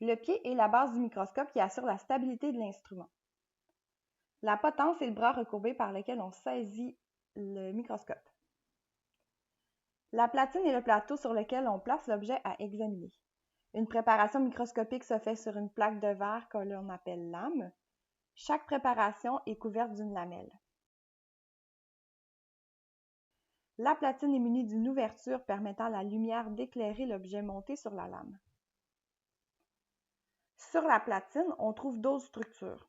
Le pied est la base du microscope qui assure la stabilité de l'instrument. La potence est le bras recourbé par lequel on saisit le microscope. La platine est le plateau sur lequel on place l'objet à examiner. Une préparation microscopique se fait sur une plaque de verre que l'on appelle lame. Chaque préparation est couverte d'une lamelle. La platine est munie d'une ouverture permettant à la lumière d'éclairer l'objet monté sur la lame. Sur la platine, on trouve d'autres structures.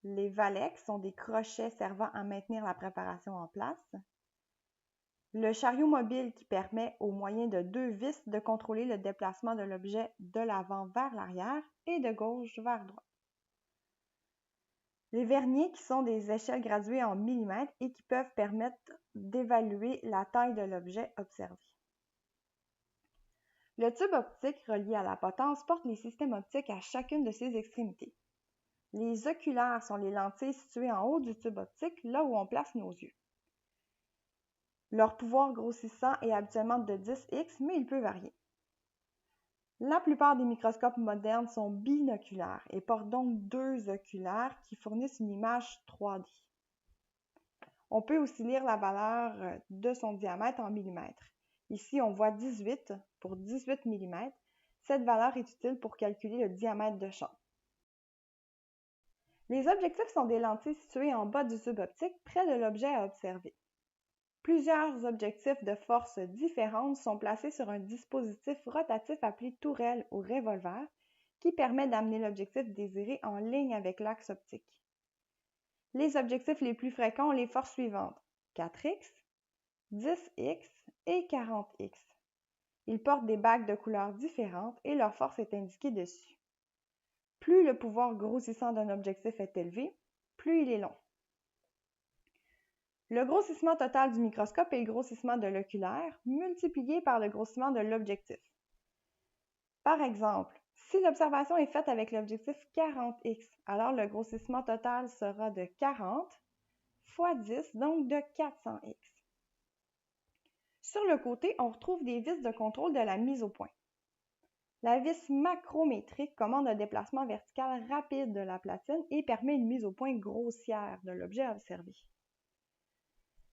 Les valets sont des crochets servant à maintenir la préparation en place. Le chariot mobile qui permet, au moyen de 2 vis, de contrôler le déplacement de l'objet de l'avant vers l'arrière et de gauche vers droite. Les verniers qui sont des échelles graduées en millimètres et qui peuvent permettre d'évaluer la taille de l'objet observé. Le tube optique relié à la potence porte les systèmes optiques à chacune de ses extrémités. Les oculaires sont les lentilles situées en haut du tube optique, là où on place nos yeux. Leur pouvoir grossissant est habituellement de 10x, mais il peut varier. La plupart des microscopes modernes sont binoculaires et portent donc 2 oculaires qui fournissent une image 3D. On peut aussi lire la valeur de son diamètre en millimètres. Ici, on voit 18 pour 18 mm. Cette valeur est utile pour calculer le diamètre de champ. Les objectifs sont des lentilles situées en bas du tube optique, près de l'objet à observer. Plusieurs objectifs de forces différentes sont placés sur un dispositif rotatif appelé tourelle ou revolver qui permet d'amener l'objectif désiré en ligne avec l'axe optique. Les objectifs les plus fréquents ont les forces suivantes: 4x, 10x et 40x. Ils portent des bagues de couleurs différentes et leur force est indiquée dessus. Plus le pouvoir grossissant d'un objectif est élevé, plus il est long. Le grossissement total du microscope est le grossissement de l'oculaire multiplié par le grossissement de l'objectif. Par exemple, si l'observation est faite avec l'objectif 40x, alors le grossissement total sera de 40 fois 10, donc de 400x. Sur le côté, on retrouve des vis de contrôle de la mise au point. La vis macrométrique commande un déplacement vertical rapide de la platine et permet une mise au point grossière de l'objet observé.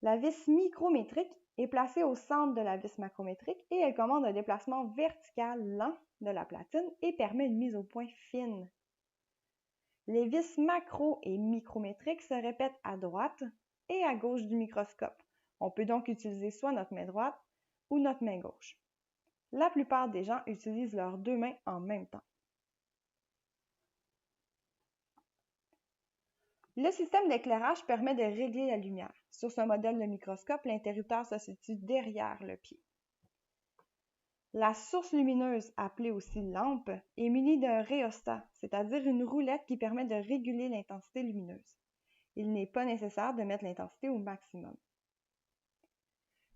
La vis micrométrique est placée au centre de la vis macrométrique et elle commande un déplacement vertical lent de la platine et permet une mise au point fine. Les vis macro et micrométriques se répètent à droite et à gauche du microscope. On peut donc utiliser soit notre main droite ou notre main gauche. La plupart des gens utilisent leurs 2 mains en même temps. Le système d'éclairage permet de régler la lumière. Sur ce modèle de microscope, l'interrupteur se situe derrière le pied. La source lumineuse, appelée aussi lampe, est munie d'un rhéostat, c'est-à-dire une roulette qui permet de réguler l'intensité lumineuse. Il n'est pas nécessaire de mettre l'intensité au maximum.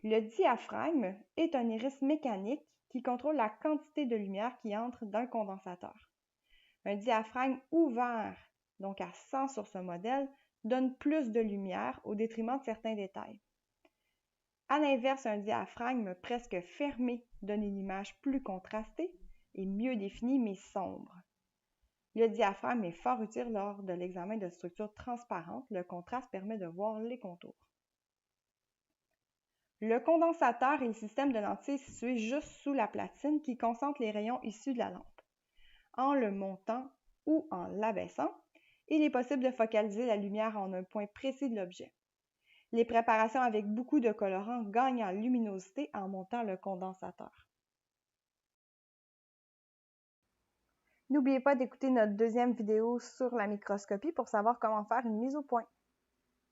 Le diaphragme est un iris mécanique qui contrôle la quantité de lumière qui entre dans le condensateur. Un diaphragme ouvert, donc à 100 sur ce modèle, donne plus de lumière au détriment de certains détails. À l'inverse, un diaphragme presque fermé donne une image plus contrastée et mieux définie mais sombre. Le diaphragme est fort utile lors de l'examen de structures transparentes. Le contraste permet de voir les contours. Le condensateur est le système de lentilles situé juste sous la platine qui concentre les rayons issus de la lampe. En le montant ou en l'abaissant, il est possible de focaliser la lumière en un point précis de l'objet. Les préparations avec beaucoup de colorants gagnent en luminosité en montant le condensateur. N'oubliez pas d'écouter notre deuxième vidéo sur la microscopie pour savoir comment faire une mise au point.